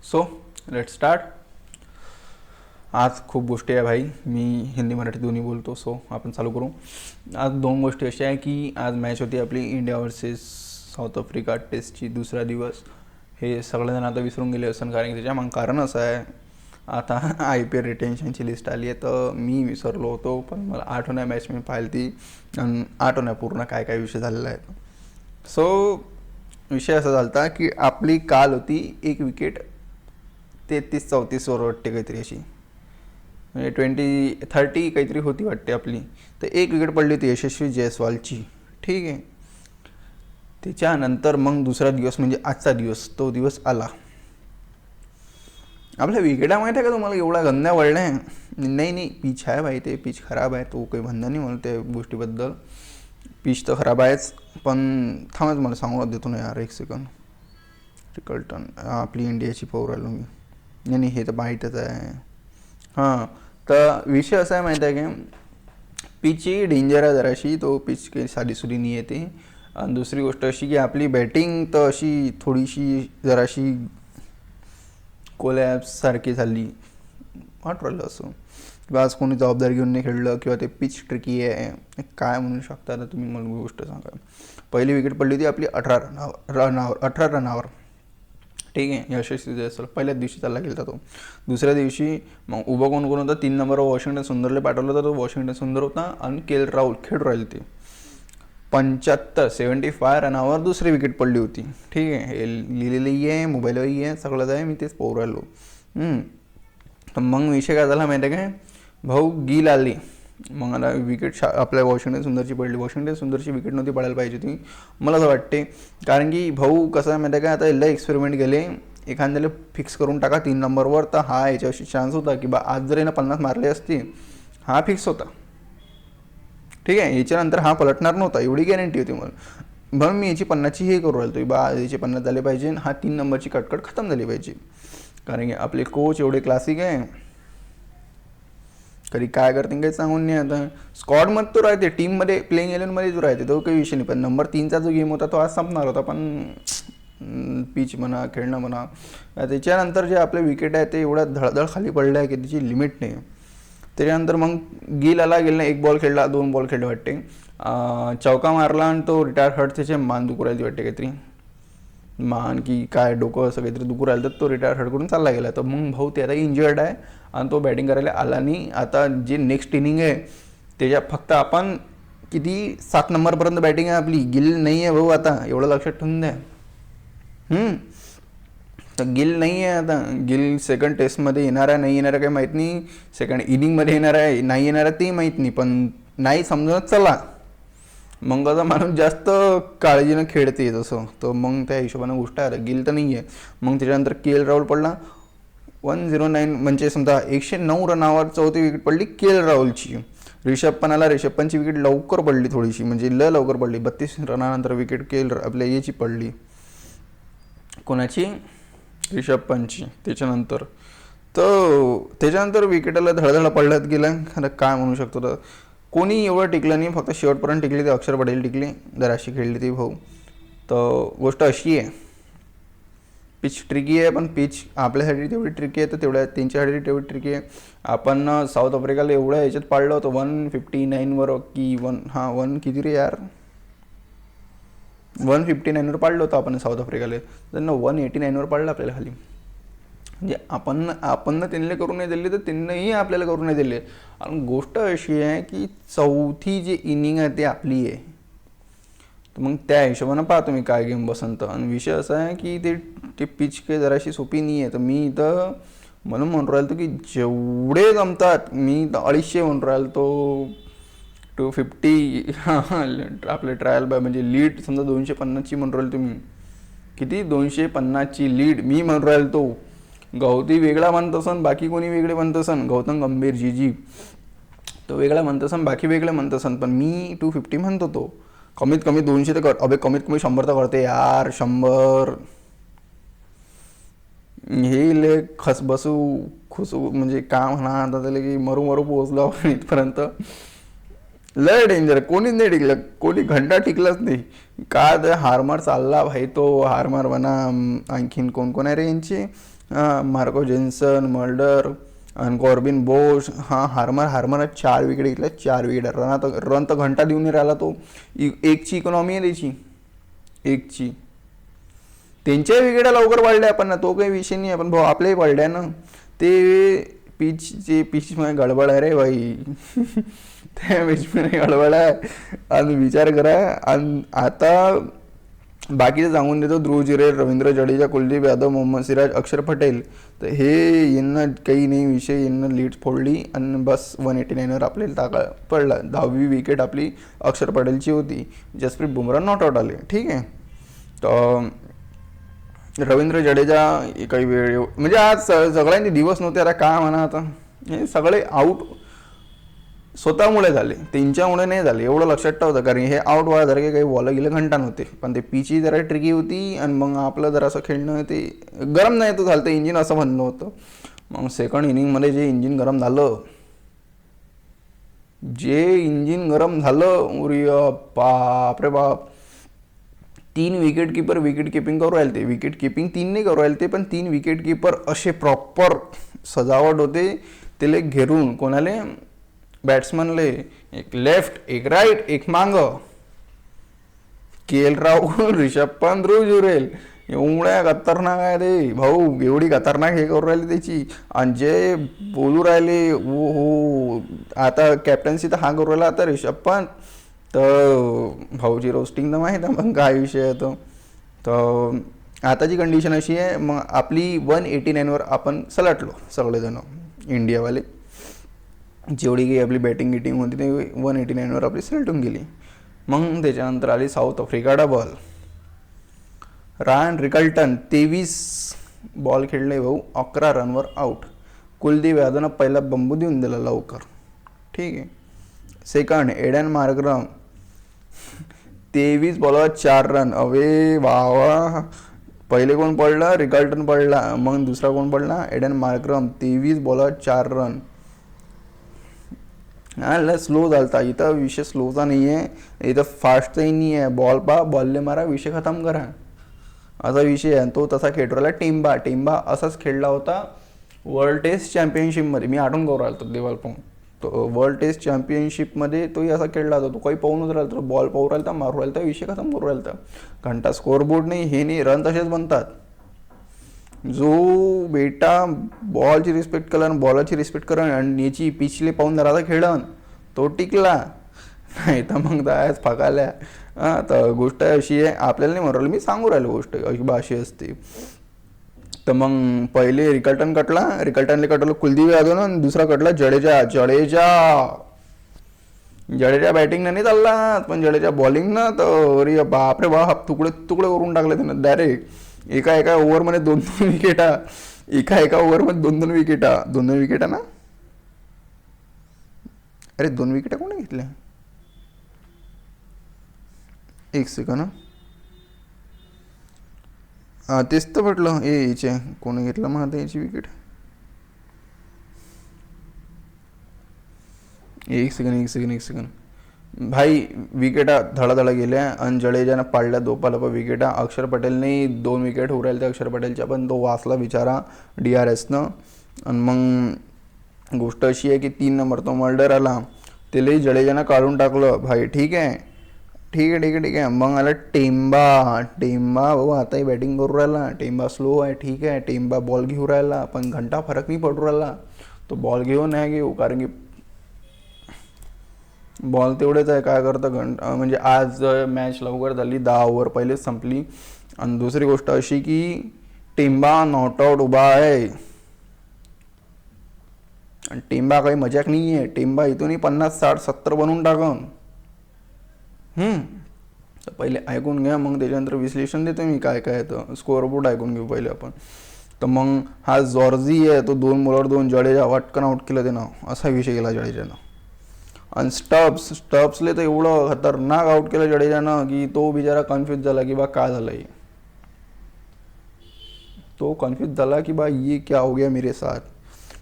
So let's start. आज खूप गोष्टी आहे भाई, मी हिंदी मराठी दोन्ही बोलतो. सो आपण चालू करू. आज दोन गोष्टी अशा आहे की आज मॅच होती आपली इंडिया वर्सेस साऊथ आफ्रिका टेस्टची, दुसरा दिवस. हे सगळेजण आता विसरून गेले असेल, कारण की त्याच्या मग कारण असं आहे, आता IPL रिटेन्शनची लिस्ट आली आहे. तर मी विसरलो होतो, पण मला आठवण्या मॅच मी पाहिली ती आणि आठवण्या पूर्ण काय काय विषय झालेला आहे. सो विषय असा झाला होता की आपली काल होती एक विकेट 33-34 वाटते काहीतरी अशी, म्हणजे 20-30 काहीतरी होती वाटते आपली. तर एक विकेट पडली होती यशस्वी जयस्वालची. ठीक आहे. त्याच्यानंतर मग दुसरा दिवस म्हणजे आजचा दिवस, तो दिवस आला. आपल्या विकेटा माहीत आहे का तुम्हाला एवढा गंद्या वळल्या आहे? नाही पिच आहे भाई, ते पिच खराब आहे, तो काही म्हणणं नाही मला त्या गोष्टीबद्दल. पिच तर खराब आहेच, पण थांबच मला सांगू देतो ना यार, एक सेकंड. रिकल्टन आपली इंडियाची पवर आलो मी. नाही हे तर माहीतच आहे. हां, तर विषय असा आहे माहीत आहे की पिचची डेंजर आहे जराशी, तो पिच काही साधीसुधी नाही येते. आणि दुसरी गोष्ट अशी की आपली बॅटिंग तर अशी थोडीशी जराशी कोलॅप्स सारखी झाली वाटू राहिलं असं, किंवा आज कोणी जबाबदारी घेऊन नाही खेळलं, किंवा ते पिच ट्रिकी आहे, काय म्हणू शकता आता तुम्ही मला गोष्ट सांगा. पहिली विकेट पडली होती आपली 18 रनावर. ठीक आहे. यशस्वी जयस्वाल पहिल्याच दिवशी चालला गेला तो. दुसऱ्या दिवशी मग उभं कोण होता, 3 नंबरवर वॉशिंग्टन सुंदरला पाठवलं होतं. तो वॉशिंग्टन सुंदर होता आणि KL राहुल खेळू राहिले ते. 75 रनावर दुसरी विकेट पडली होती. ठीक आहे. हे लिहिलेलंही आहे, मोबाईलवरही आहे, सगळंच आहे, मी तेच पाहू राहिलो. तर मग विषय काय झाला माहिती आहे काय, भाऊ गिल आली. मग आता विकेट आपल्या वॉशिंग्टन सुंदरची पडली. वॉशिंग्टन सुंदरची विकेट नव्हती पडायला पाहिजे होती मला असं वाटते, कारण की भाऊ कसं आहे माहिती आहे का, आता लय एक्सपेरिमेंट गेले. एखाद्याला फिक्स करून टाका 3 नंबरवर, तर हा याच्याशी चान्स होता की बा आज जर यानं 50 मारले असते, हा फिक्स होता. ठीक आहे. याच्यानंतर हा पलटणार नव्हता, एवढी गॅरंटी होती मला. म्हणून मी याची 50ची हे करू राहिलो बा, याची 50 झाले पाहिजे, हा 3 नंबरची कटकट खतम झाली पाहिजे. कारण की आपले कोच एवढे क्लासिक आहे, कधी काय करते काही सांगून नाही. आता स्क्वॉडमध्ये तो राहते, टीममध्ये प्लेइंग 11मध्ये जो राहते तो काही विषय नाही, पण नंबर 3चा जो गेम होता तो आज संपणार होता. पण पिच म्हणा, खेळणं म्हणा, त्याच्यानंतर जे आपले विकेट आहे ते एवढ्या धडधड खाली पडले आहे की त्याची लिमिट नाही. त्याच्यानंतर मग गिल आला, गेला, 1 बॉल खेळला, 2 बॉल खेळले वाटते, चौका मारला आणि तो रिटायर हर्ट, त्याचे मान दुखू राहिली वाटते काहीतरी, मान की काय डोकं असं काहीतरी दुखू राहिलं, तर तो रिटायर हर्टकडून चालला गेला. तर मग भाऊ ते आता इंजर्ड आहे आणि तो बॅटिंग करायला आला नाही. आता जे नेक्स्ट इनिंग आहे त्याच्या फक्त आपण किती 7 नंबरपर्यंत बॅटिंग आहे आपली, गिल नाही आहे भाऊ आता, एवढं लक्षात ठेवून द्या. तर गिल नाही आहे आता. गिल सेकंड टेस्टमध्ये येणार आहे, नाही येणार आहे काही माहीत नाही. सेकंड इनिंगमध्ये येणार आहे, नाही येणार आहे ते माहीत नाही, पण नाही समजूनच चला. मग आता माणूस जास्त काळजीनं खेळते तसं, तर मग त्या हिशोबानं गोष्ट आहे. गिल तर नाही आहे. मग त्याच्यानंतर KL राहुल पडला 109, म्हणजे समजा 109 रनावर चौथी विकेट पडली KL राहुलची. रिषभ पण आला, रिषभ पंतची विकेट लवकर पडली थोडीशी, म्हणजे लवकर पडली. 32 रनानंतर विकेट आपल्या याची पडली, कोणाची, रिषभ पंतची. त्याच्यानंतर विकेटाला धडधड पडल्यात गेलं. आता काय म्हणू शकतो, तर कोणी एवढं टिकलं नाही, फक्त शेवटपर्यंत टिकली ते अक्षर पटेल टिकली, जराशी खेळली ती भाऊ. तर गोष्ट अशी आहे, पिच ट्रिकी आहे, पण पिच आपल्यासाठी तेवढी ट्रिकी आहे तर तेवढ्या त्यांच्यासाठी तेवढी ट्रिकी आहे. आपण साऊथ आफ्रिकाला एवढ्या याच्यात पाडलं होतं 159वर की 1 किती रे यार, 159वर पाडलं होतं आपण साऊथ आफ्रिकाला. त्यांना 189वर पाडलं आपल्याला खाली. म्हणजे आपण त्यांना करू नाही दिले, तर त्यांनाही आपल्याला करू नाही दिले. आणि गोष्ट अशी आहे की चौथी जी इनिंग आहे ती आपली आहे, तर मग त्या हिशोबानं पाहा तुम्ही काय गेम बसंत. आणि विषय असा आहे की ते पिच काही जराशी सोपी नाही आहे. तर मी इथं म्हणून म्हणून राहिलो की जेवढे जमतात, मी 250 म्हणून राहिलो, तो 250 आपले ट्रायल बाय, म्हणजे लीड समजा 250ची म्हणून राहिलो तुम्ही, किती 250ची लीड मी म्हणून राहिलो. तो गौती वेगळा म्हणत असन, बाकी कोणी वेगळे म्हणत असन, गौतम गंभीर जी तो वेगळा म्हणत असन, बाकी वेगळे म्हणत असन, पण मी 250 म्हणतो. तो कमीत कमी 200 तर कर, अबे कमीत कमी 100 तर करते यार, 100. हे ले खुसू म्हणजे काय म्हणा आता त्याला की मरू पोहोचलो आपण इथपर्यंत. लय डेंजर. कोणीच नाही टिकलं, कोणी घंटा टिकलाच नाही. का तर हारमार चालला भाई तो. हारमार म्हणा, आणखीन कोण कोण आहे रे यांची, मार्को जेन्सन, मल्डर आणि कॉर्बिन बोश. हारमार 4 विकेट घेतल्या, 4 विकेट. रन तर घंटा देऊन नाही राहिला तो. एकची इकॉनॉमी आहे त्याची, एकची. त्यांच्याही विकेटा लवकर पडल्या पण ना, तो काही विषय नाही आहे, पण भाऊ आपल्याही पडल्या ना. ते पिचमध्ये गडबड आहे रे भाई. त्या पिचमध्ये गडबड आहे. आणि विचार करा. आणि आता बाकीचं सांगून देतो, ध्रुव जुरेल, रवींद्र जडेजा, कुलदीप यादव, मोहम्मद सिराज, अक्षर पटेल. तर हे यांना काही नाही विषय, यांना लीड्स फोडली आणि बस 189वर आपल्याला पडला. 10वी विकेट आपली अक्षर पटेलची होती. जसप्रीत बुमराह नॉट आउट आले. ठीक आहे. तर रवींद्र जडेजा काही वेळ म्हणजे आज सगळ्यांचे दिवस नव्हते. आता काय म्हणा, आता हे सगळे आऊट स्वतःमुळे झाले, त्यांच्यामुळे नाही झाले एवढं लक्षात ठेवतं. कारण हे आऊट व्हायसारखे काही बॉल गेले घंटा नव्हते, पण ते पिची जरा ट्रिकी होती. आणि मग आपलं जरा असं खेळणं ते गरम नाही तो झालं, इंजिन असं म्हणणं होतं. मग सेकंड इनिंगमध्ये जे इंजिन गरम झालं, उरी बाप रे बाप. 3 विकेट कीपर विकेट किपिंग करू राहिले ते. विकेट किपिंग 3 नाही करू राहिले ते, पण 3 विकेट कीपर असे प्रॉपर सजावट होते. त्याला घेरून कोणाले, बॅट्समनले, एक लेफ्ट, एक राईट, एक मांग. के एल राहुल, रिषभ पंत, ध्रुव जुरेल. एवढ्या खतरनाक आहे ते भाऊ, एवढी खतरनाक हे करू राहिले त्याची. आणि जे बोलू राहिले हो, आता कॅप्टन्सी तर हा करू राहिला आता रिषभ पंत. तर भाऊची रोस्टिंग तर माहीत आहे मग काय विषय आहे तो. तर आताची कंडिशन अशी आहे, मग आपली 189वर आपण सलटलो सगळेजण इंडियावाले. जेवढी काही आपली बॅटिंग गिटिंग होती ते 189वर आपली सलटून गेली. मग त्याच्यानंतर आली साऊथ आफ्रिका डबल. रायन रिकल्टन 23 बॉल खेळले भाऊ, 11 रनवर आऊट. कुलदीप यादवनं पहिला बंबू देऊन दिला लवकर. ठीक आहे. सेकंड एडन मार्ग्रम 23 बॉलवर 4 रन. अवे वा. पहिले कोण पडला, रिकल्टन पडला. मग दुसरा कोण पडला, एडन मार्ग्रम. 23 बॉलवर 4 रन. हा स्लो झालता इथं. विषय स्लोचा नाही आहे इथं, फास्टचाही नाही आहे. बॉलले मारा, विषय खतम करा, असा विषय आहे. तो तसा खेळतो राहिला. टिंबा असाच खेळला होता वर्ल्ड टेस्ट चॅम्पियनशिपमध्ये. मी आठवून करू राहिलो देवाल पाहून. तो वर्ल्ड टेस्ट चॅम्पियनशिपमध्ये तोही असा खेळला होता. तो काही पाहूनच राहिला, तो बॉल पाहू राहिला, मारू राहिला, विषय खतम करू राहिला. घंटा स्कोअरबोर्ड नाही, हे नाही, रन तसेच बनतात. जो बेटा बॉलची रिस्पेक्ट करा, बॉलाची रिस्पेक्ट करा आणि याची पिचले पाहून जरा खेळन, तो टिकला. नाही तर मग तर फकाल्या. हां, तर गोष्ट अशी आहे, आपल्याला नाही म्हणू राहिलं, मी सांगू राहिलो गोष्ट अशी असते. तर मग पहिले रिकल्टनले कटलं कुलदीप यादवनं, आणि दुसरा कटला जडेजा बॅटिंगनं नाही चालला, पण जडेजा बॉलिंगनं तर अरे बापरे बाप, तुकडे करून टाकले त्यानं डायरेक्ट. एका ओव्हरमध्ये 2-2 विकेटा. एका ओव्हरमध्ये 2-2 विकेटा. 2-2 विकेटा ना, अरे 2 विकेटा कोणी घेतल्या, एक सेकंड. हां तेच तर म्हटलं, याचे कोणी घेतलं मग आता याची विकेट. एक सेकंड भाई. विकेटा धडाधडा गेल्या आणि जडेजानं पाडल्या दोपालपा विकेटा. अक्षर पटेलने 2 विकेट उरायला त्या अक्षर पटेलच्या, पण तो वाचला बिचारा DRSनं. आणि मग गोष्ट अशी आहे की 3 नंबर तो मल्डर आला, त्यालाही जडेजानं काढून टाकलं भाई. ठीक आहे. मग आला टेंबा भाऊ, आताही बॅटिंग करू राहिला. टेंबा स्लो आहे, ठीक आहे. टेंबा बॉल घेऊ राहिला, पण घंटा फरक नाही पडू राहिला. तो बॉल नाही घेऊ, कारण की बॉल तेवढेच आहे. काय करतं म्हणजे आज मॅच लवकर झाली, 10 ओव्हर पहिलेच संपली. आणि दुसरी गोष्ट अशी की टेंबा नॉट आउट उभा आहे. आणि टेंबा काही मजाक नाही आहे. टेंबा इथूनही 50, 60, 70 बनवून टाकन. तर पहिले ऐकून घ्या, मग त्याच्यानंतर विश्लेषण देतो मी काय तर. स्कोअरबोर्ड ऐकून घेऊ पहिले आपण. तर मग हा जॉर्जी आहे, तो 2 बॉलवर 2 जडेजा वाटकन आउट केलं त्यानं, असा विषय केला जडेजानं. आणि स्टब्सले तर एवढं खतरनाक आउट केलं जडेजानं की तो बिचारा कन्फ्यूज झाला की बा काय झालं. तो कन्फ्यूज झाला की बा ये क्या हो गया मेरे साथ.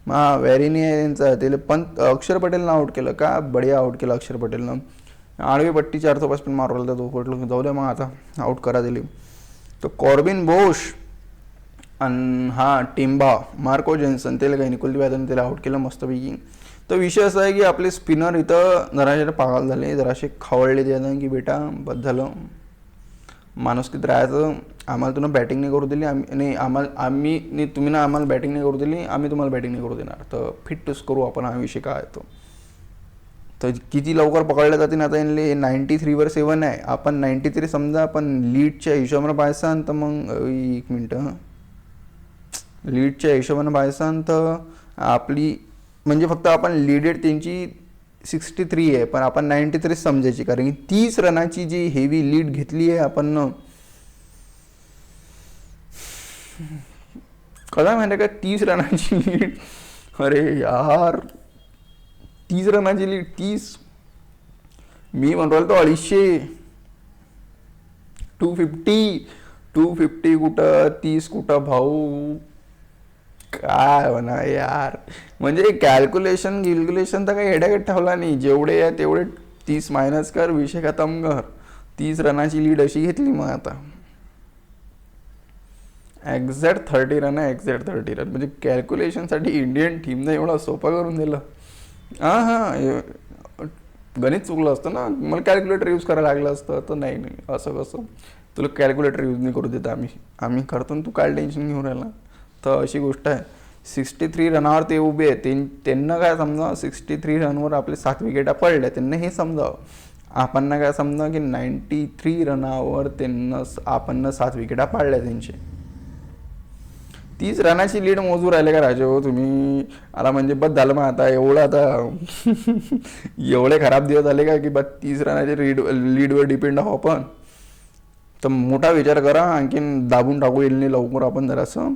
हां व्हेरीनी आहे त्यांचा त्याला पण अक्षर पटेलनं आउट केलं का बढिया आउट केलं अक्षर पटेलनं. आडवी पट्टी 455 मारवला तो पटलं जाऊ द्या मग आता आउट करा दिली. तर कॉर्बिन बोश आणि हा टिम्बा मार्को जेन्सन त्याला काही निकुल व्याधाने त्याला आउट केलं मस्तपैकी. तर विषय असा आहे की आपले स्पिनर इथं जराशे पागल झाले, जराशे खवळले त्यानं की बेटा बस झालं माणुसकीत राहायचं. आम्हाला तुम्ही बॅटिंग नाही करू दिली, आम्ही नाही तुम्ही ना आम्हाला बॅटिंग नाही करू दिली, आम्ही तुम्हाला बॅटिंग नाही करू देणार. तर फिटच करू आपण हा विषय काय तो. तर किती लवकर पकडले जातील आता यांनी 93वर 7 आहे. आपण 93 समजा आपण लीडच्या हिशोबानं पाहायचं तर मग एक मिनटं लीडच्या हिशोबानं पाहायचं तर आपली म्हणजे फक्त आपण लीडेड त्यांची 63 आहे पण आपण 93 समजायची कारण की 30 रनाची जी हेवी लीड घेतली आहे आपण कदा माहिती आहे का 30 रनाची लीड. अरे यार 30 रनाची लीड 30 मी म्हणतो तो 250 250 कुठं 30 कुठं भाऊ काय म्हणा यार. म्हणजे कॅल्क्युलेशन तर काही हेड्याकडे ठेवला नाही, जेवढे आहे तेवढे 30 मायनस कर विषय खतम कर. 30 रनाची लीड अशी घेतली मग आता एक्झॅक्ट 30 रन आहे, एक्झॅक्ट 30 रन म्हणजे कॅल्क्युलेशनसाठी इंडियन टीमने एवढा सोपा करून दिलं. हां गणित चुकलं असतं ना, मला कॅल्क्युलेटर यूज करायला लागलं असतं. तर नाही असं कसं तुला कॅल्क्युलेटर यूज नाही करू देत आम्ही करतो तू काय टेन्शन घेऊन राहिला. तर अशी गोष्ट आहे. 63 रनावर ते उभे आहेत, त्यांना काय समजा 63 रनवर आपले 7 विकेटा पडल्या, त्यांना हे समजावं. आपण काय समजा की 93 रनावर त्यांना आपण 7 विकेटा पाडल्या त्यांचे. 30 रनाची लीड मोजू राहिले का राजे हो तुम्ही. आला म्हणजे बस झालं मग आता एवढं आता एवढे खराब दिवस झाले का की बस 30 रनाची लीडवर डिपेंड आहो आपण. तर मोठा विचार करा, आणखीन दाबून टाकू येईल नाही लवकर आपण जरासं.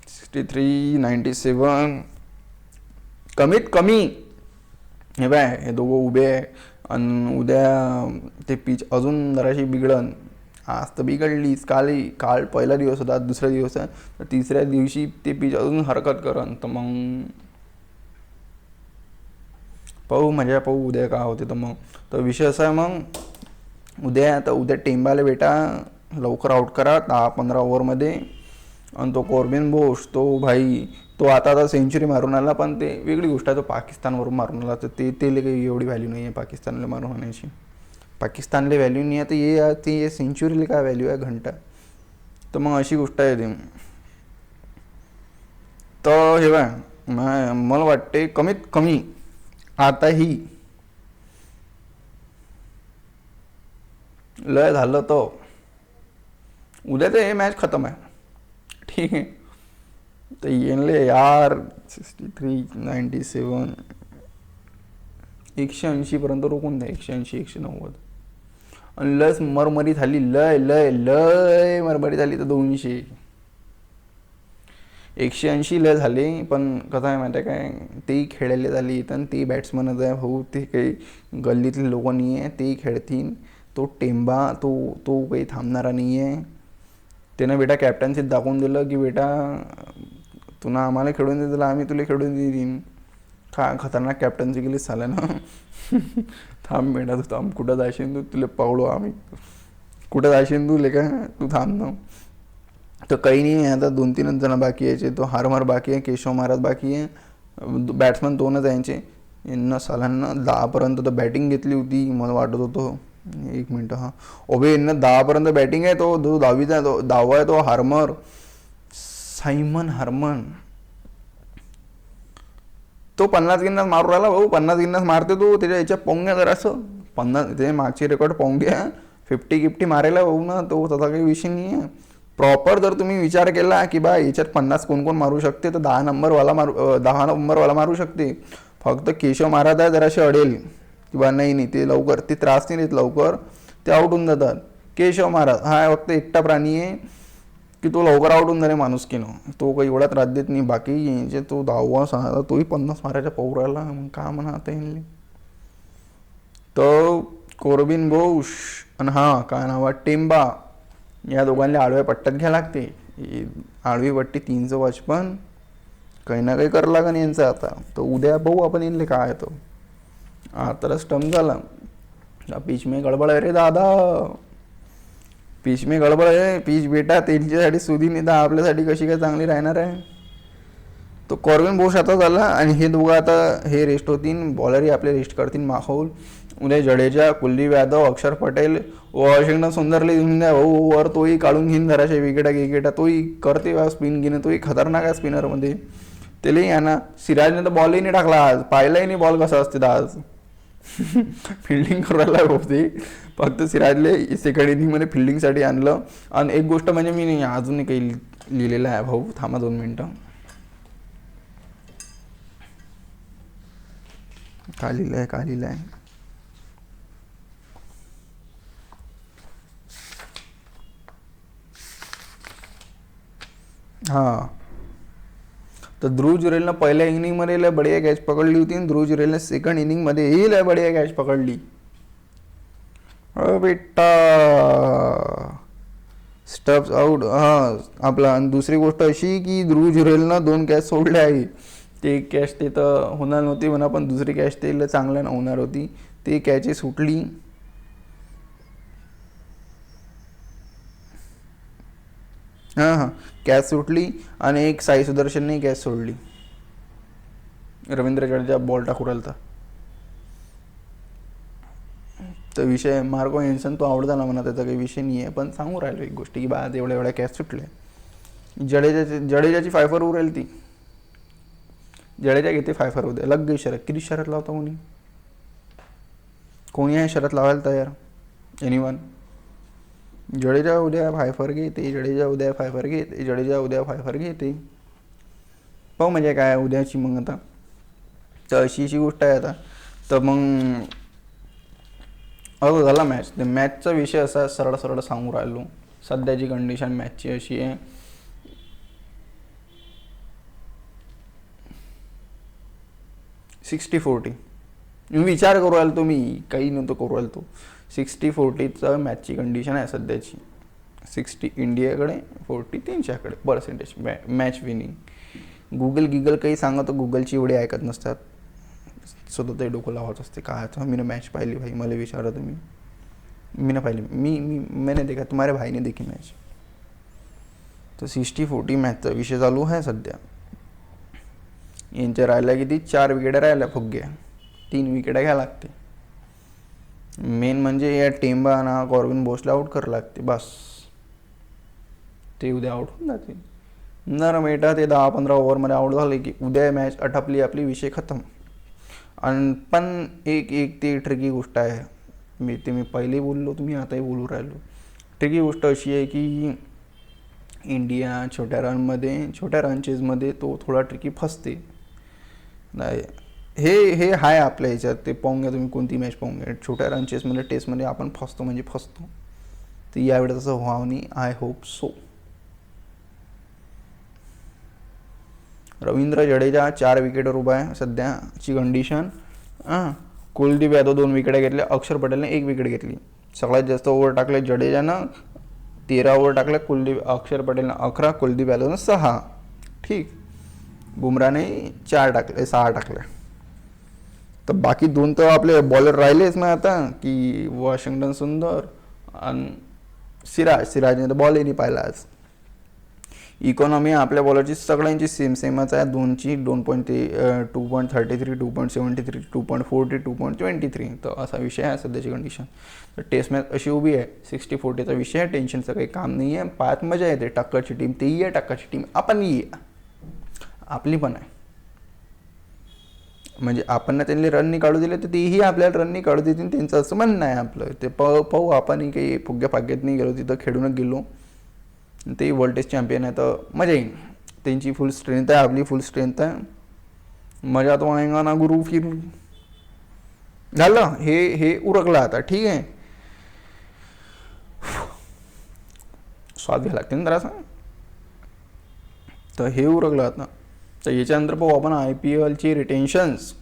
63 97 कमीत कमी हे बाय हे दोघं उभे आहे. आणि उद्या ते पिच अजून जराशी बिघडन. आज तर बिघडलीच, काल पहिला दिवस होता, दुसरा दिवस आहे. तर तिसऱ्या दिवशी ते पिच अजून हरकत करन. तर मग पाहू उद्या का होते. तर मग तर विषय असा आहे मग उद्या टेंबाला बेटा लवकर आउट करा 10-15 ओव्हरमध्ये. आणि तो कॉर्बिन बोश तो भाई तो आता सेंचुरी मारून आला, पण ते वेगळी गोष्ट आहे. तो पाकिस्तानवरून मारून आला तर ते काही एवढी व्हॅल्यू नाही आहे पाकिस्तानला मारून आणायची. पाकिस्तानला व्हॅल्यू नाही आहे तर ये सेंचुरीला काय व्हॅल्यू आहे घंटा. तर मग अशी गोष्ट आहे ती. तर हे बाय मला वाटते कमीत कमी आताही लय झालं तर उद्या तर हे मॅच खतम आहे ठीक आहे. तर येणले यार 63 97 180 पर्यंत रोखून द्या. 180 190 आणि लस मरमरी झाली लय लय लय मरमरी झाली तर 200 180 लय झाले. पण कसं आहे माहिती आहे काय, तेही खेळायला झाली तर ते बॅट्समनच आहे भाऊ, ते काही गल्लीतले लोक नाही आहे, तेही खेळतील. तो टेंबा तो काही थांबणारा नाही आहे. त्यानं बेटा कॅप्टन्सीत दाखवून दिलं की बेटा तुला आम्हाला खेळून दे दिलं, आम्ही तुला खेळून देईन. काय खतरनाक कॅप्टन्सी केली चालेल ना थांब बेटा तू थांब, कुठं जाशील तू, तुला पावलो आम्ही, कुठं जाशील तू लेका तू थांब ना. तर काही नाही आता 2-3 जण बाकी यायचे. तो हारमार बाकी आहे, केशव महाराज बाकी आहे, बॅट्समन 2च यायचे. यांना सालांना 10पर्यंत तर बॅटिंग घेतली होती. मला वाटत होतं एक मिनटं यांना 10पर्यंत बॅटिंग आहे. तो 10वीचा 10वा आहे तो सायमन हार्मन. तो 50 गिन्नास मारू राहिला भाऊ, 50 गिन्नास मारते तो. त्याच्या याच्या पोंग्या जरासं 50 ते मागची रेकॉर्ड पोंग्या 50 मारायला भाऊ ना. तो तसा काही विषय नाही आहे. प्रॉपर जर तुम्ही विचार केला की बा याच्यात 50 कोण मारू शकते तर 10 नंबरवाला मारू शकते. फक्त केशव महाराज आहे जरासे अडेल किंवा नाही ते लवकर ते त्रास नाही देत, लवकर ते आउट होऊन जातात. केशव महाराज हा फक्त एकटा प्राणी आहे की तो लवकर आउट होऊन जाणे माणुसकीनं, तो काही एवढा त्रास देत नाही. बाकी यांचे तो 10वा 6वा तोही 50 मारायच्या पाहू राहिला. मग का म्हणा आता यांनी. तर कॉर्बिन बोश आणि काय नाव आहे टेंबा, या दोघांना आडव्या पट्ट्यात घ्यायला लागते. आडवी पट्टी 355 काही ना काही कर लागन यांचं आता. तर उद्या बघू आपण येईल काय येतो. आता स्टंप झाला. पिच में गडबड आहे रे दादा, पिच में गडबड आहे. पिच बेटा त्यांच्यासाठी सुधी नाही तर आपल्यासाठी कशी काय चांगली राहणार आहे. तो कॉर्विन बोश आता झाला आणि हे दोघं आता हे रेस्ट होतील. बॉलरही आपले रेस्ट करतील. माहोल उद्या जडेजा, कुलदीप यादव, अक्षर पटेल, वॉशिंग्टन सुंदरले घेऊन द्या वर. तोही काढून घेईन जराशे विकेटा तोही करते स्पिन घेणं. तोही खतरनाक आहे स्पिनरमध्ये. त्यालाही आहे ना. सिराजने तर बॉलही नाही टाकला आज, पाहिलाही नाही बॉल कसा असते आज. फिल्डिंग करायला होते. फक्त सिराजले सेकंड इनिंगमध्ये फिल्डिंगसाठी आणलं. आणि एक गोष्ट म्हणजे मी अजून काही लिहिलेलं आहे भाऊ, थांबा 2 मिनटं. का लिहिलं आहे हां. तर ध्रुव जुरेलनं पहिल्या इनिंगमध्ये लय बढिया कॅच पकडली होती आणि ध्रुव जुरेलनं सेकंड इनिंगमध्येही लय बढिया कॅच पकडली. बेटा स्टब्स आउट. हां आपला. आणि दुसरी गोष्ट अशी की ध्रुव जुरेलनं 2 कॅच सोडले आहे. ते कॅच ते तर होणार नव्हती म्हणा, पण दुसरी कॅच ते चांगल्या होणार होती. ते कॅचेस सुटली. हां कॅच सुटली. आणि एक साई सुदर्शनने कॅच सोडली. रवींद्र जडेजा बॉल टाकू राहिला तर विषय मार्को हेन्सन तो आवडता ना म्हणा, त्याचा काही विषय नाही आहे. पण सांगू राहिलो एक गोष्टी की बाद एवढ्या कॅच सुटल्या. जडेजाची 5 वर राहील ती. जडेजा घेते 5 वर उद्या. लग गई शरत. किती शरत लावता कोणी आहे शरत लावायला तयार? एनीवन? जडेजा उद्या 5 वर घेते. जडेजा उद्या 5 वर घेते. जडेजा उद्या 5 वर घेते. पाहू म्हणजे काय उद्याची मग आता. तर अशी गोष्ट आहे आता. तर मग झाला मॅच. ते मॅचचा विषय असा सरळ सांगू राहिलो. सध्याची कंडिशन मॅचची अशी आहे. (60-40). विचार करू राहिलो तो, मी काही नव्हतं करू राहिलो तो. 60-40चं मॅचची कंडिशन आहे सध्याची. 60 इंडियाकडे, 40 त्यांच्याकडे पर्सेंटेज मॅच विनिंग. गुगल काही सांगत तर गुगलची एवढी ऐकत नसतात. स्वतः ते डोकं लावत असते. काय आता मी मॅच पाहिली भाई, मला विचारा तुम्ही. मी ना पाहिली. मैंने देखा, तुम्हारे भाई ने देखी मॅच. तर 60-40 मॅचचा विषय चालू आहे सध्या. यांच्या राहिल्या किती? 4 विकेट्या राहिल्या फुग्या. 3 विकेट्या घ्यायला लागते. मेन म्हणजे या टेंबा ना कॉर्विन बोसला आउट करावं लागते बस. ते उद्या आउट होऊन जाते. नर बेटा ते 10-15 ओव्हरमध्ये आउट झाले की उद्या मॅच आटपली आपली, विषय खतम. आणि पण एक ती ट्रिकी गोष्ट आहे. मी पहिले बोललो, तुम्ही आताही बोलू राहिलो. ट्रिकी गोष्ट अशी आहे की इंडिया छोट्या रनचेसमध्ये तो थोडा ट्रिकी फसते. नाही हे आहे आपल्या ह्याच्यात. ते पाहून घ्या तुम्ही, कोणती मॅच पाहून घ्या. छोट्या रनचेसमध्ये टेस्टमध्ये आपण फसतो म्हणजे फसतो. तर यावेळेस असं व्हावं नाही. I hope so. Ravindra Jadeja 4 विकेटवर उभा आहे सध्याची कंडिशन. कुलदीप यादव 2 विकेट्या घेतल्या. अक्षर पटेलने 1 विकेट घेतली. सगळ्यात जास्त ओव्हर टाकले जडेजानं 13 ओव्हर टाकल्या. अक्षर पटेलनं 11, कुलदीप यादवनं 6. ठीक. बुमराने 4 टाकले, 6 टाकल्या. तर बाकी 2 तर आपले बॉलर राहिलेच ना आता, की वॉशिंग्टन सुंदर आणि सिराजने तर बॉलही नाही पाहिला आज. इकॉनॉमी आपल्या बॉलरची सगळ्यांची सेमच आहे. 2ची 2.33, 2.73, 2.40, 2.23. तर असा विषय आहे सध्याची कंडिशन. तर टेस्ट मॅच अशी उभी आहे. 60-40चा विषय आहे. टेन्शनचं काही काम नाही आहे. पायात मजा येते. टक्करची टीम तेही आहे, टक्करची टीम आपणही आहे. आपली पण आहे. म्हणजे आपण ना त्यांनी रन नाही काढू दिले तर तेही आपल्याला रन नाही काढू देतील. त्यांचं असं म्हणणं आहे आपलं. ते पाहू. आपणही काही फुग्या फाग्यात नाही गेलो, तिथं खेळूनच गेलो. ते वर्ल्ड टेस्ट चॅम्पियन आहे तर मजा येईल. त्यांची फुल स्ट्रेंथ आहे, आपली फुल स्ट्रेंथ आहे. मजा तो आएगा ना गुरु. फिर झालं. हे उरकलं आता. ठीक आहे. स्वाद घ्यायला लागते ना जरासा. तर हे उरकलं आता. तर याच्यानंतर पाहू आपण IPLची रिटेन्शन्स.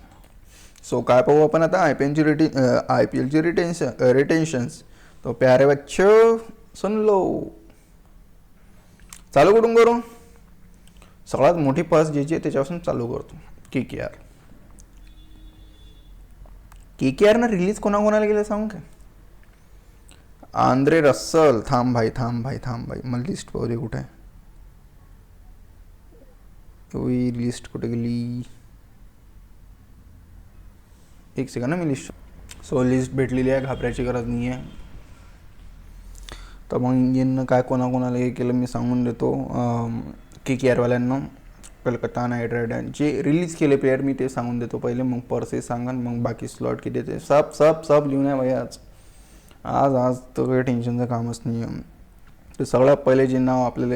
सो काय पाहू आपण आता? IPLची रिटेन्शन्स. तो प्यारे बच्चो सुन लो. चालू कुठून करू? सगळ्यात मोठी पर्स ज्याची आहे त्याच्यापासून चालू करतो. KKR. KKRनं रिलीज कोणाकोणाला केलं सांगू काय? Andre Russell. थांब भाई. मला लिस्ट पाहू दे कुठे आहे. लिस्ट कुठे गेली? एक सेकंड ना, मी लिस्ट. सो लिस्ट भेटलेली आहे, घाबरायची गरज नाही आहे. तर मग यांना काय कोणाकोणाला हे केलं मी सांगून देतो. KKRवाल्यांना कलकत्ता नाईट रायडर जे रिलीज केले प्लेयर मी ते सांगून देतो पहिले, मग पर्सेस सांगा, मग बाकी स्लॉट किती ते सब लिहून आहे भाई. आज तर काही टेन्शनचं कामच नाही आहे. तर सगळ्यात पहिले जे नाव आपल्याला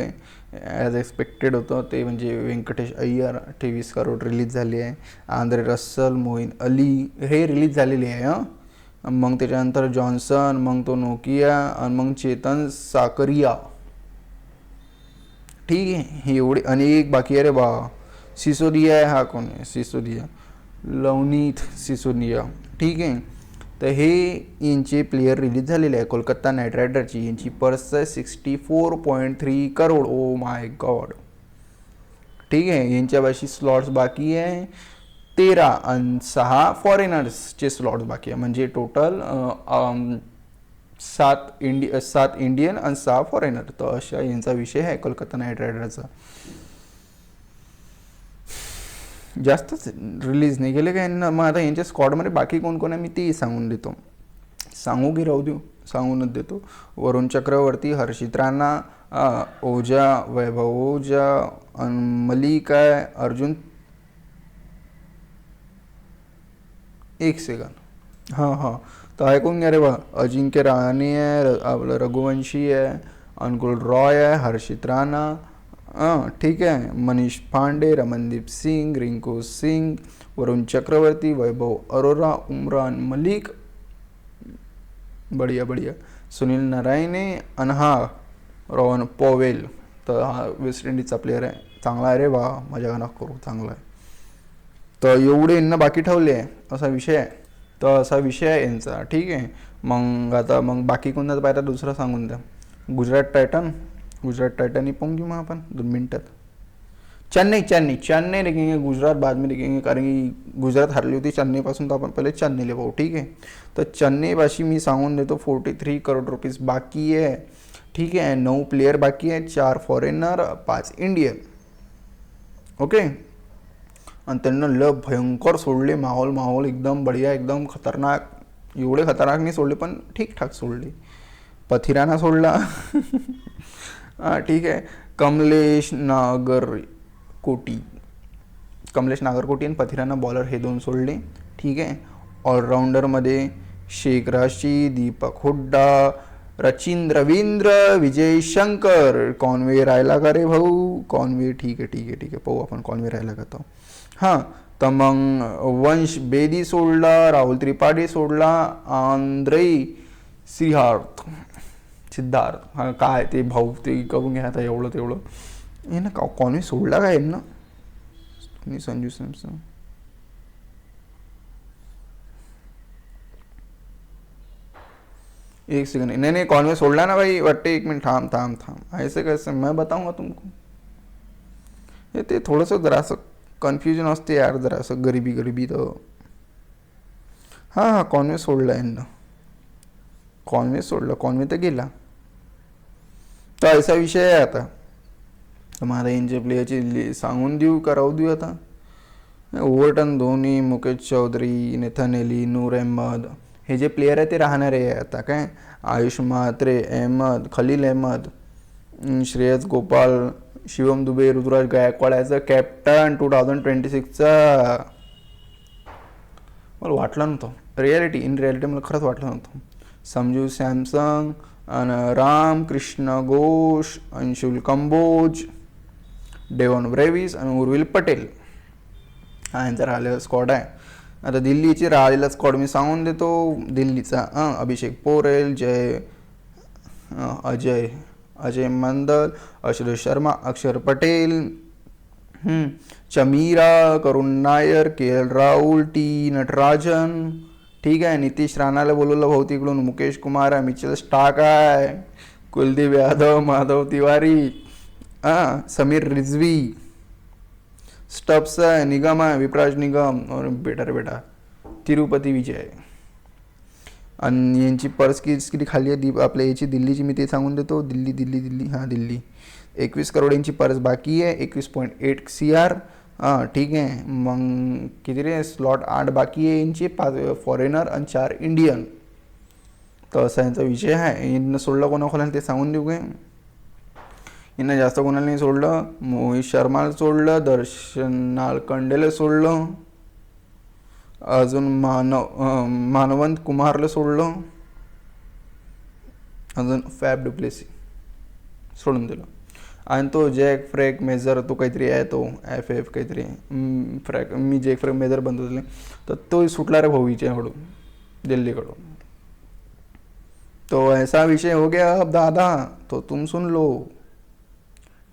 ॲज एक्सपेक्टेड होतं ते म्हणजे व्यंकटेश अय्यर, 23 करोड रिलीज झाली आहे. आंद्रे रसल, मोईन अली हे रिलीज झालेले आहे. मग त्याच्यानंतर जॉन्सन, मग तो नोकिया, आणि मग चेतन साकरिया. ठीक आहे, हे एवढे अनेक बाकी आहे रे बा. सिसोदिया आहे, हा कोण आहे? सिसोदिया, लवनीत सिसोदिया. ठीक आहे, तर हे यांचे प्लेयर रिलीज झालेले आहे. कोलकाता नाईट रायडरची यांची पर्स आहे 64.3 करोड. Oh my God. ठीक आहे, यांच्यापाशी स्लॉट्स बाकी आहे 13 आणि 6 फॉरेनर्सचे स्लॉट्स बाकी आहे. म्हणजे टोटल 7 इंडियन आणि 6 फॉरेनर. तर अशा यांचा विषय आहे कोलकाता नाईट रायडरचा. जास्तच रिलीज नाही केले काय ना. मग आता यांच्या स्क्वॉडमध्ये बाकी कोण कोण आहे मी तेही सांगून देतो. सांगू की राहू देऊ? सांगूनच देतो. वरुण चक्रवर्ती, हर्षित राणा, ओजा, वैभव ओजा, मलिक आहे, अर्जुन. एक सेकंड. हां तर ऐकून घ्या रे बा. अजिंक्य रहाणे आहे, आपलं रघुवंशी आहे, अनुकुल रॉय आहे, हर्षित राणा, ठीक आहे, मनीष पांडे, रमनदीप सिंग, रिंकू सिंग, वरुण चक्रवर्ती, वैभव अरोरा, उमरान मलिक, बढ़िया, सुनील नारायणे, अनहा रोहन पॉवेल. तर हा वेस्ट इंडिजचा प्लेअर आहे, चांगला आहे रे बा, मजा नका करू, चांगला आहे. तर एवढे यांना बाकी ठेवले आहे, असा विषय आहे. तर असा विषय आहे यांचा. ठीक आहे, मग बाकी कोणता पाहिजे दुसरा सांगून द्या. गुजरात टाइटन ही पाहून घेऊ मग आपण 2 मिनटात. चेन्नई देखेंगे, गुजरात बाद में देखेंगे, कारण की गुजरात हरली होती चेन्नईपासून. तर आपण पहिले चेन्नईला पाहू. ठीक आहे, तर चेन्नईपाशी मी सांगून देतो 43 करोड रुपीज बाकी आहे. ठीक आहे, 9 प्लेयर बाकी आहे, 4 फॉरेनर, 5 इंडियन. ओके, आणि त्यांना भयंकर सोडले. माहोल एकदम बढिया, एकदम खतरनाक. एवढे खतरनाक नाही सोडले पण ठीकठाक सोडले. पथिराना सोडला. ठीक आहे, कमलेश नागरकोटी आणि पथिराना बॉलर हे 2 सोडले. ठीक आहे, ऑलराऊंडरमध्ये शेख राशी, दीपक हुड्डा, रचिन रवींद्र, विजय शंकर. कॉन्वे राहिला का रे भाऊ? कॉन्वे ठीक आहे पाहू आपण कॉन्वे राहिला का तो. हां, तर मग वंश बेदी सोडला, राहुल त्रिपाठी सोडला, आंद्रे सिद्धार्थ हा काय ते भाऊ ते करून घ्या आता. एवढं तेवढं हे ना कॉन्वे सोडला काय ना तुम्ही? संजू सॅमसन. एक सेकंड. नहीं कॉन्वे सोडला ना भाई वाटते. 1 मिनट थांब. ऐसे कैसे मैं बताऊंगा तुमको? हे ते थोडंसं जरासं कन्फ्युजन असते यार, जरासं गरिबी. तर हां कॉन्वे सोडला यांना. कॉन्वे तर गेला. तर असा विषय आहे आता. तर मला यांच्या प्लेयरची सांगून देऊ का राहू देऊ आता? ओव्हरटन, धोनी, मुकेश चौधरी, नेथन एली, नूर अहमद हे जे प्लेयर आहे ते राहणार आहे आता. काय आयुष म्हात्रे, अहमद, खलील अहमद, श्रेयस गोपाल, शिवम दुबे, ऋतुराज गायकवाड याचा कॅप्टन 2026चा. मला वाटलं नव्हतं इन रियालिटी मला खरंच वाटलं नव्हतं. संजू सॅमसन, राम कृष्ण घोष, अंशुल कंबोज, डेव्हन ब्रेविस आणि उर्विल पटेल हा यांचा राहिलेला स्क्वॉड आहे. आता दिल्लीची राहिलेला स्क्वॉड मी सांगून देतो. दिल्लीचा अभिषेक पोरेल, अजय मंदल, आशुतोष शर्मा, अक्षर पटेल, चमीरा, करुण नायर, KL राहुल, टी नटराजन. ठीक आहे, नितीश राणाला बोलवलं भाऊ तिकडून, मुकेश कुमार आहे, मिचेल स्टार्क आहे, कुलदीप यादव, माधव तिवारी, समीर रिझवी. स्टब्स निगम आहे, विपराज निगम और बेटा रे बेटा तिरुपती विजय. आणि यांची पर्स किती खाली आहे आपल्या याची दिल्लीची, मी ते सांगून देतो. दिल्ली दिल्ली दिल्ली हां दिल्ली 21 करोड यांची पर्स बाकी आहे. 21.8 CR. हां ठीक आहे. मग किती रे स्लॉट 8 बाकी आहे यांचे, 5 फॉरेनर आणि 4 इंडियन. तर असा यांचा विषय आहे. यांना सोडलं कोणाकोणाला ते सांगून देऊ काय. यांना जास्त कोणाला नाही सोडलं. मोहित शर्माला सोडलं, दर्शन नालकंडेला सोडलं, अजून मानवंत कुमारला सोडलं, अजून फॅब डुप्लेसी सोडून दिलं. आणि तो जॅक फ्रॅक मेजर तो काहीतरी आहे, तो FF काहीतरी फ्रॅक, मी जॅक फ्रॅक मेजर बनतो दिले, तर तो सुटला रे भाऊ हिच्याकडून, दिल्लीकडून. तो ऐसा विषय हो गया अब दादा, तो तुम सुन लो.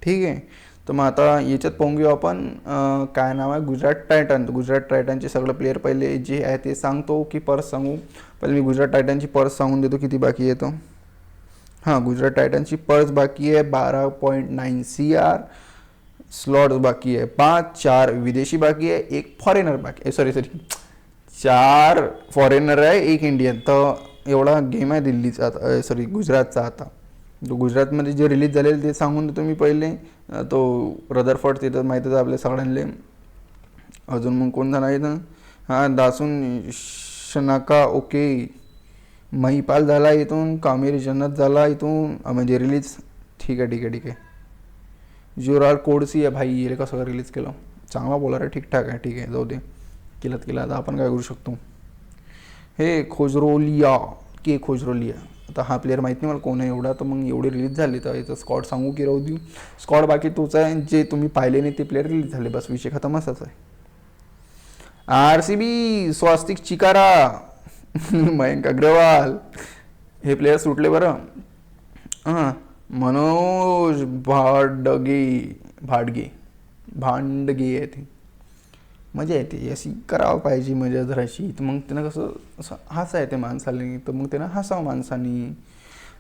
ठीक आहे. तर मग आता याच्यात पाहून घेऊ आपण काय नाव आहे, गुजरात टायटन. गुजरात टायटनचे सगळे प्लेयर पहिले जे आहे ते सांगतो की पर्स सांगू. पहिले मी गुजरात टायटनची पर्स सांगून देतो किती बाकी आहे. तो हां गुजरात टायटनची पर्स बाकी आहे 12.9 CR. स्लॉट्स बाकी आहे 5, 4 विदेशी बाकी आहे, 1 फॉरेनर बाकी आहे. सॉरी 4 फॉरेनर आहे, 1 इंडियन. तर एवढा गेम आहे दिल्लीचा आता, सॉरी गुजरातचा. आता तो गुजरातमध्ये जे रिलीज झालेले ते सांगून देतो मी पहिले. तो रदरफोर्ड तिथं माहीतच आपल्या सगळ्यांना. अजून मग कोण झाला इथं, हां दासून शनाका ओके, महिपाल झाला इथून, कामेरी जन्नत झाला इथून म्हणजे रिलीज. ठीक आहे ठीक आहे ठीक आहे. जुराल कोडसी आहे भाई, याला कसं रिलीज केलं, चांगला बॉलर आहे, ठीकठाक आहे. ठीक आहे जाऊ दे, केलं आता आपण काय करू शकतो. हे खोजरोलिया के खोजरोलिया, आता हा प्लेअर माहीत नाही मला कोण आहे एवढा. तर मग एवढे रिलीज झाले तर याचं स्कॉड सांगू की राहू देऊ. स्कॉड बाकी तोच आहे, जे तुम्ही पाहिले नाही ते प्लेअर रिलीज झाले, बस विषय खतम असाच आहे. RCB स्वास्तिक चिकारा मयंक अग्रवाल हे प्लेयर सुटले बरं. हां मनोज भांडगे आहे ते. मजा येते अशी करावं पाहिजे मजा जराशी. तर मग त्यांना कसं असं हसा येते माणसाने, तर मग त्यांना हसावं माणसाने.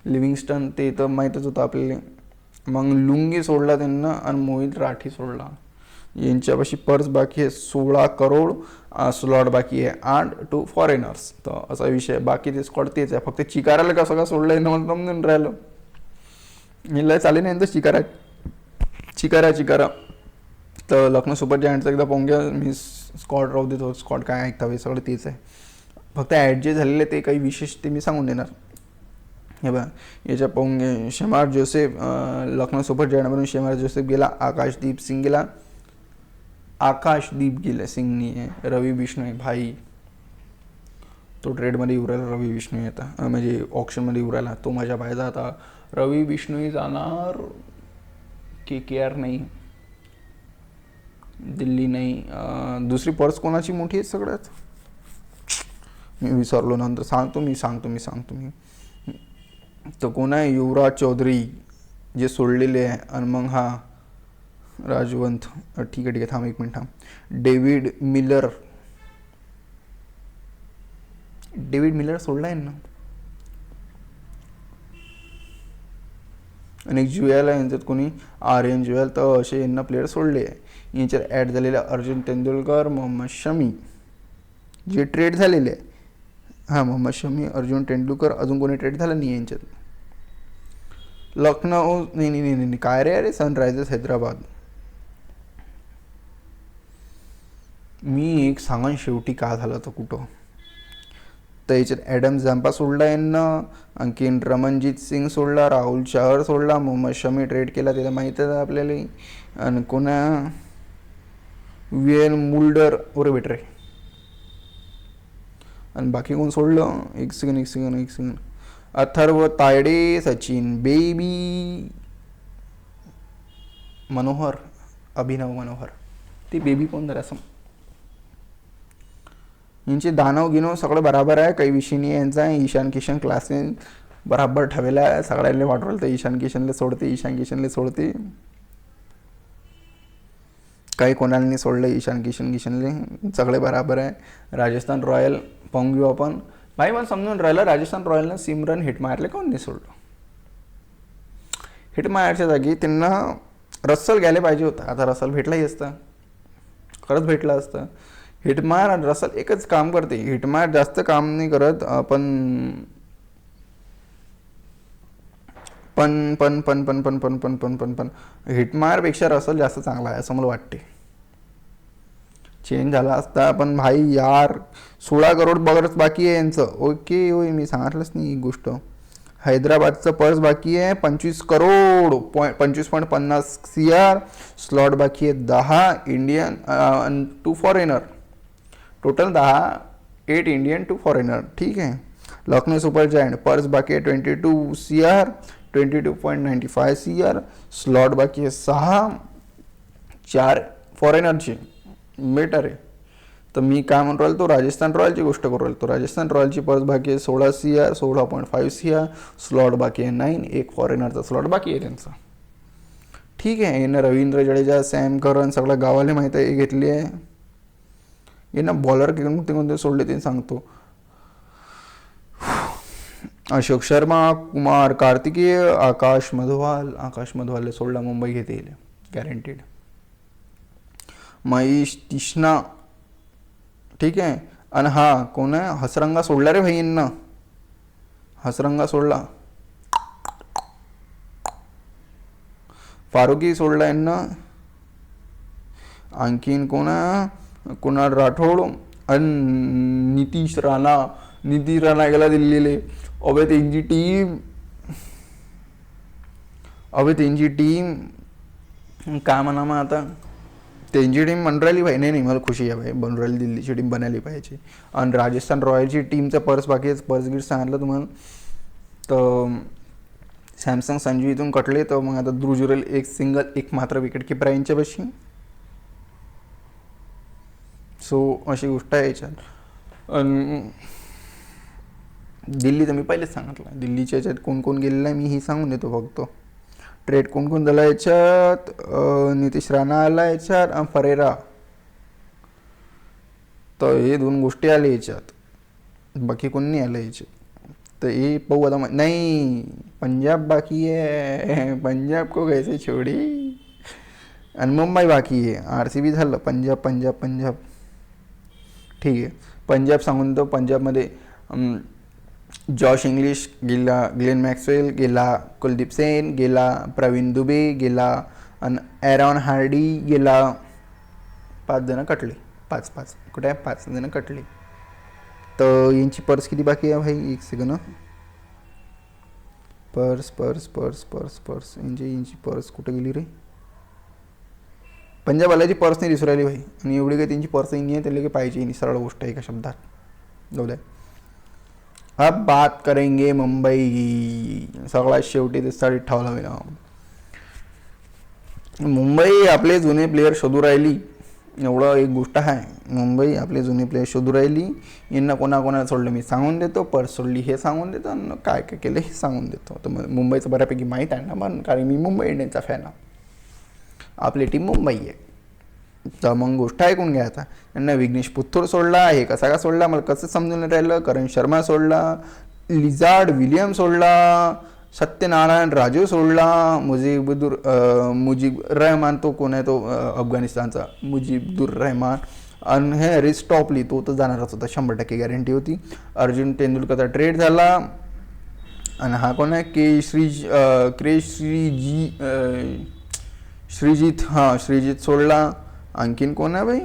लिव्हिंगस्टन ते तर माहीतच होतं आपल्याला. मग लुंगी सोडला त्यांना आणि मोहित राठी सोडला. यांच्यापाशी पर्स बाकी आहे 16 करोड. स्लॉट बाकी आहे 8 टू फॉरेनर्स. तर असा विषय. बाकी ते स्कॉड तेच आहे, फक्त चिकाराला कसं का सोडलं आहे मला समजून राहिलं. हिला चालेल नाही तर चिकारा. तर लखनौ सुपर जायंट्सचा एकदा पाहून घ्या. मी स्कॉड राहू देतो, स्कॉड काय ऐकतावे सगळं तेच आहे, फक्त ॲड जे झालेले ते काही विशेष ते मी सांगून देणार. हे बघा याच्या पाहून घे. शेमार जोसेफ लखनौ सुपर जायंटमधून शेमार जोसेफ गेला. आकाशदीप सिंग सिंगनी आहे. रवी बिश्नोई भाई तो ट्रेडमध्ये येऊ राहिला. रवी बिश्नोई आता म्हणजे ऑप्शनमध्ये येऊ राहिला, तो माझ्या पाहिजे. आता रवी बिश्नोई जाणार KKR नाही, दिल्ली नाही. दुसरी पर्स कोणाची मोठी आहे सगळ्यात मी विसरलो, नंतर सांगतो मी. तर कोण आहे, युवराज चौधरी जे सोडलेले आहे. आणि मग हा राजवंत, ठीक आहे थांब 1 मिनिट थांब. डेव्हिड मिलर सोडला आहे ना. आणि जुएल आहे यांच्यात कोणी, आर्यन जुएल. तर असे यांना प्लेयर सोडले आहे. यांच्यात ॲड झालेले अर्जुन तेंडुलकर, मोहम्मद शमी जे ट्रेड झालेले आहे. हां मोहम्मद शमी, अर्जुन तेंडुलकर, अजून कोणी ट्रेड झालं नाही यांच्यात. लखनौ नाही काय रे अरे सनरायझर्स हैदराबाद. मी एक सांगन शेवटी का झालं तर कुठं. तर याच्यात ॲडम झांपा सोडला यांना, आणखीन रमनजीत सिंग सोडला, राहुल चहर सोडला, मोहम्मद शमी ट्रेड केला त्याला माहीतच आहे आपल्याला. आणि कोणा VN मुल्डर ओरे बेटरे. आणि बाकी कोण सोडलं, एक सेकंड. अथर्व तायडे, सचिन बेबी, अभिनव मनोहर. ते बेबी कोण जरा असं. यांचे दानव गिनव सगळं बराबर आहे, काही विषय नाही यांचा. ईशान किशन क्लासेस बराबर ठेवलेला आहे. सगळ्यांना वाटवलं तर ईशान किशनला सोडते. काही कोणाला नाही सोडलं ईशान किशनले, सगळे बराबर आहे. राजस्थान रॉयल पाहून घेऊ आपण. भाई मला समजून राहिलं राजस्थान रॉयलनं सिमरन हिटमायरला कोण नाही सोडलं. हिटमायरच्या जागी त्यांना रसल घ्यायला पाहिजे होता. आता रसल भेटलाही असता. खरंच भेटला असतं. हिटमार रसल एकच काम करते, हिटमार जास्त काम नाही करत. पण हिटमारपेक्षा रसल जास्त चांगला आहे असं मला वाटते. चेंज झाला असता पण भाई यार 16 करोड बघत बाकी आहे यांचं. ओके होय, मी सांगितलंच नाही ही गोष्ट. हैदराबादचं पर्स बाकी आहे 25 करोड 25.50 CR. स्लॉट बाकी आहे 10 Indian 2 foreigner. Total 8 Indian 2 foreigner. ठीक आहे. लखनऊ सुपर जायंट पर्स बाकी आहे 22 CR 22.95 CR. स्लॉट बाकी आहे 6 4 फॉरेनरची. बेटर आहे. तर मी काय म्हणून राहिलो, तो राजस्थान रॉयलची गोष्ट करू राहिलो. तो राजस्थान रॉयलची पर्स बाकी आहे 16 CR 16.5 CR. स्लॉट बाकी आहे 9. एक फॉरेनरचा स्लॉट बाकी आहे त्यांचा. ठीक आहे. यांना रवींद्र जडेजा, सॅम करन सगळ्या गावाला माहीत आहे घेतली आहे. यांना बॉलर कोणते सोडले ते सांगतो. अशोक शर्मा, कुमार कार्तिकेय, आकाश मधवाल सोडला. मुंबई घेते गॅरंटीड. महेश तिष्णा. ठीक आहे. आणि हा कोण आहे, हसरंगा सोडला रे भाई यांना. हसरंगा सोडला. फारुकी सोडला यांना. आणखीन कोण आहे, कुणाल राठोड आणि नितीश राणा गेला दिल्लीले. अबे त्यांची टीम काय म्हणा मग आता, त्यांची टीम बन राहिली भाई. नाही मला खुशी आहे भाई, बन राहिली. दिल्लीची टीम बनायला पाहिजे. आणि राजस्थान रॉयलची टीमचा पर्स बाकी आहे. पर्स गिट सांगितलं तुम्हाला. तर सॅमसंग संजू इथून कटले. तर मग आता ध्रुव एक मात्र विकेट किपर आहे यांच्यापाशी. सो अशी गोष्ट आहे याच्यात. दिल्ली तर मी पहिलेच सांगितलं. दिल्लीच्या याच्यात कोण कोण गेलेलं आहे मी ही सांगून देतो फक्त. ट्रेड कोण कोण झाला याच्यात, नितीश राणा आला याच्यात, फरेरा. तर हे 2 गोष्टी आल्या याच्यात. बाकी कोण नाही आलं याच्यात. तर हे पाहू आता. नाही, पंजाब बाकी आहे. पंजाब को कैसे छोडी. आणि मुंबई बाकी आहे. RCB झालं. पंजाब. ठीक आहे. पंजाब सांगून देतो. पंजाबमध्ये जॉश इंग्लिश गेला, ग्लेन मॅक्सवेल गेला, कुलदीप सेन गेला, प्रवीण दुबे गेला आणि ॲरॉन हार्डी गेला. 5 जण कटले. 5 कुठे आहे, 5 जण कटले. तर यांची पर्स किती बाकी आहे भाई, एक सेकंड. पर्स यांची पर्स कुठे गेली रे. पंजाबवाल्याची पर्स नाही दिसू राहिली भाई. आणि एवढी काही त्यांची पर्स नाही आहे, त्याला काही पाहिजे नाही. सरळ गोष्ट एका शब्दात. जाऊ द्या. अब बात करेंगे मुंबई. सगळ्यात शेवटी त्यासाठी ठेवला मी ना. मुंबई आपले जुने प्लेयर शोधू राहिली. एवढं एक गोष्ट आहे. मुंबई आपले जुने प्लेयर शोधू राहिली. यांना कोणाकोणाला सोडलं मी सांगून देतो. पर्स सोडली हे सांगून देतो. आणि काय केलं हे सांगून देतो. तर मुंबईचं बऱ्यापैकी माहीत आहे ना पण, कारण मी मुंबई इंडियन्सचा फॅन आहे. आपली टीम मुंबई आहे. तर मग गोष्ट ऐकून घ्या आता. यांना विघ्नेश पुथ्थूर सोडला. हे कसा का सोडला मला कसं समजून राहिलं. करण शर्मा सोडला. लिझार्ड विलियम सोडला. सत्यनारायण राजू सोडला. मुजीब रहमान, तो कोण आहे तो अफगाणिस्तानचा, मुजीबुर रहमान. आणि हे रिस्टॉपली तो तर जाणारच होता, 100% गॅरंटी होती. अर्जुन तेंडुलकरचा ट्रेड झाला. आणि हा कोण आहे, श्रीजीत सोडला. आणखीन कोण आहे भाई,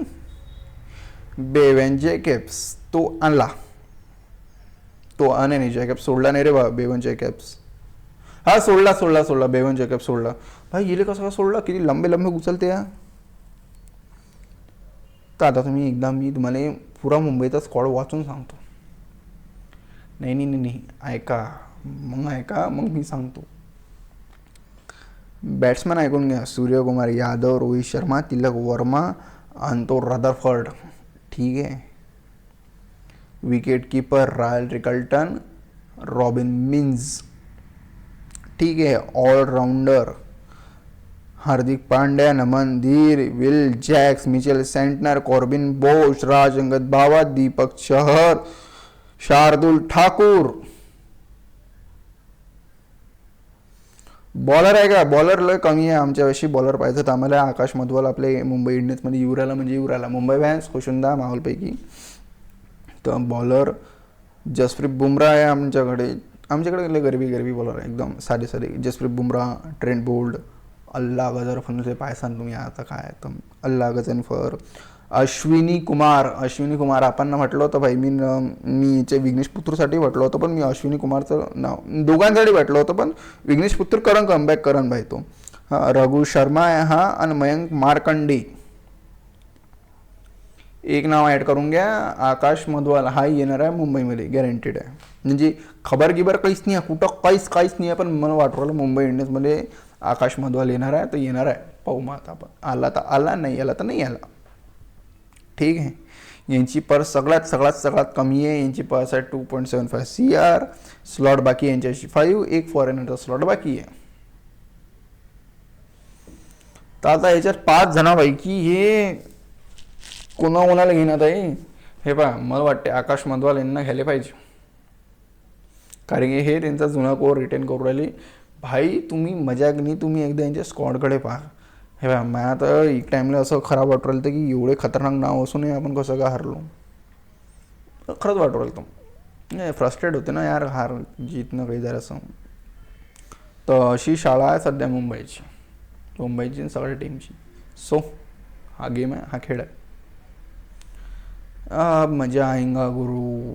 बेवन जॅकब्स. तो आणला. तो नाही जॅकब्स सोडला नाही रे बा. बेवन जॅकब्स हा सोडला. बेवन जॅकब्स सोडला. भाई गेले कसं सोडला, किती लंबे उचलते या. तर आता मी तुम्हाला पुरा मुंबईचा स्क्वॉड वाचून सांगतो. नाही ऐका मग मी सांगतो. बॅट्समॅन ऐकून घ्या. सूर्यकुमार यादव, रोहित शर्मा, तिलक वर्मा आणि तो रदरफर्ड. ठीक आहे. विकेट कीपर रायल रिकल्टन, रॉबिन मिन्स. ठीक आहे. ऑलराउंडर हार्दिक पांड्या, नमन धीर, will Jacks, Mitchell Santner, Corbin Bosch, Raj Angad Bawa, Deepak Chahar, Shardul Thakur. Bowler आहे का, बॉलर लय कमी आहे आमच्यापाशी. बॉलर पाहिजे तर आम्हाला आकाश मधवाल आपले मुंबई इंडियन्समध्ये येऊ राहिला म्हणजे येऊ राहिला. मुंबई फॅन्स खुशुंदा माहोलपैकी. तर बॉलर जसप्रीत बुमराह आहे आमच्याकडे लय गरबी बॉलर आहे एकदम साधे साधे. जसप्रीत बुमराह, ट्रेंट बोल्ट, अल्ला गजर फनसे पायसान तुम्ही आता काय तर अल्ला गजनफर, अश्विनी कुमार आपण म्हटलं होतं भाई. मी विघ्नेश पुत्रसाठी म्हटलं होतं, पण मी अश्विनी कुमारचं नाव दोघांसाठी म्हटलं होतं, पण विघ्नेश पुत्र कमबॅक करण भाई तो. हां, रघु शर्मा आहे हा, आणि मयंक मार्कंडे एक नाव ॲड करून घ्या. आकाश मधवाल हा येणार आहे मुंबईमध्ये, गॅरंटेड आहे. म्हणजे खबर काहीच नाही आहे कुठं, काहीच नाही आहे, पण मला वाटू राहिलं मुंबई इंडियन्समध्ये आकाश मधवाल येणार आहे तर येणार आहे. पाहू मग आता आपण. आला तर आला, नाही आला तर नाही आला. ठीक आहे. यांची पर्स सगळ्यात कमी आहे. यांची पर्स आहे 2.75 CR. स्लॉट बाकी यांच्याशी 5, एक फॉरेनरचा स्लॉट बाकी आहे. तर आता याच्यात 5 जणांपैकी हे कोणाला घेण्यात आहे. हे पहा, मला वाटते आकाश मधवाल यांना घ्यायला पाहिजे, कारण की हे त्यांचा जुना कोर रिटेन करू राहिले. भाई तुम्ही मजाक नाही, तुम्ही एकदा यांच्या स्क्वॉडकडे पहा. हे बघा, मला तर एक टाईमला असं खराब वाटू राहिलं की एवढे खतरनाक नाव असूनही आपण कसं का हारलो. खरंच वाटू राहिलं नाही, फ्रस्ट्रेट होते ना यार, हार जीतणं काही जरा असं. तर अशी शाळा आहे सध्या मुंबईची सगळ्या टीमची. सो हा गेम आहे, हा खेळ आहे. अब मजा आएगा गुरु.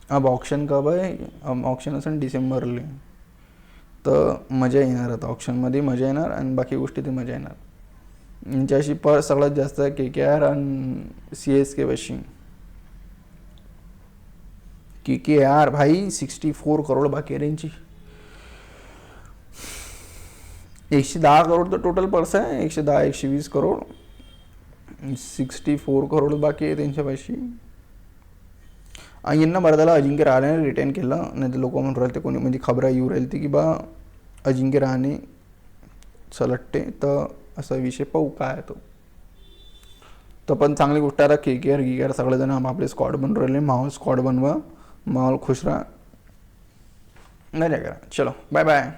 अब ऑप्शन कब आहे, ऑप्शन असेल डिसेंबरला, तर मजा येणार. आता ऑप्शनमध्ये मजा येणार आणि बाकी गोष्टी ते मजा येणार. यांच्याशी सगळ्यात जास्त KKR आणि CSK पाशी. KKR भाई 64 करोड बाकी आहे त्यांची. 110 करोड तर टोटल पर्स आहे, 110-120 करोड. 64 करोड बाकी आहे त्यांच्यापाशी. आणि यांना बरं झालं अजिंक्य रहाणे रिटेन केलं, नाही तर लोक म्हणून राहिले ते कोणी म्हणजे खबरा येऊ राहील ती की बा अजिंक्य रहाणे सलट्टे. तर असा विषय पाहू काय तो. तर पण चांगली गोष्ट आहे. आता KKR सगळेजण आपले स्क्वॉड बनवून राहिले. माहोल स्क्वॉड बनवा, माहोल खुश राहा, मजा करा. चलो बाय बाय.